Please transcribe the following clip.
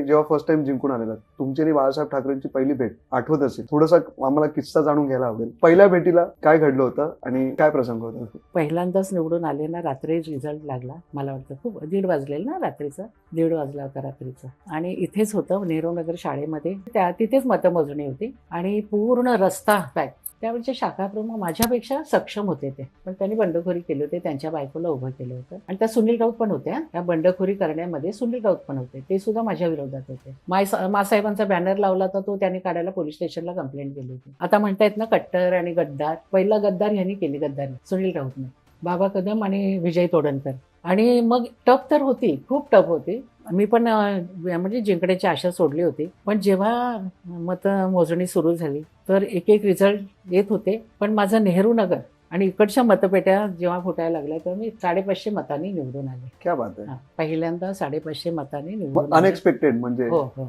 जेव्हा first time जिंकून आलेला, तुमची आणि बाळासाहेब ठाकरेंची पहिली भेट आठवत असेल, थोडासा आम्हाला किस्सा जाणून घ्यायला आवडेल. पहिल्या भेटीला काय घडलं होतं आणि काय प्रसंग होता? पहिल्यांदाच निवडून आले ना, रात्री रिझल्ट लागला. मला वाटतं खूप 1:30 वाजलेलं ना रात्रीचं, 1:30 वाजला होता रात्रीचं. आणि इथेच होतं नेहरूनगर शाळेमध्ये, तिथेच मतमोजणी होती आणि पूर्ण रस्ता पॅक. त्यावेळेचे शाखाप्रमुख माझ्यापेक्षा सक्षम होते ते, पण त्यांनी बंडखोरी केली होती. त्यांच्या बायकोला उभं केलं होतं आणि त्या सुनील राऊत पण होत्या. त्या बंडखोरी करण्यामध्ये सुनील राऊत पण होते. ते सुद्धा माझ्या विरोधात होते. मासाहेबांचा बॅनर लावला तर तो त्यांनी काढायला पोलीस स्टेशनला कंप्लेंट केली होती. आता म्हणतायत ना कट्टर आणि गद्दार. पहिला गद्दार ह्यांनी केली, गद्दारी सुनील राऊतने, बाबा कदम आणि विजय तोडणकर. आणि मग टफ तर होती, खूप टफ होती. मी पण म्हणजे जिंकण्याची आशा सोडली होती. पण जेव्हा मतमोजणी सुरू झाली तर एक एक रिझल्ट येत होते. पण माझं नेहरू नगर आणि इकडच्या मतपेट्या जेव्हा फुटायला लागल्या तर मी 550 मतांनी निवडून आले. क्या बात आहे. पहिल्यांदा 550 मतांनी निवडून आले. अनएक्सपेक्टेड म्हणजे हो हो.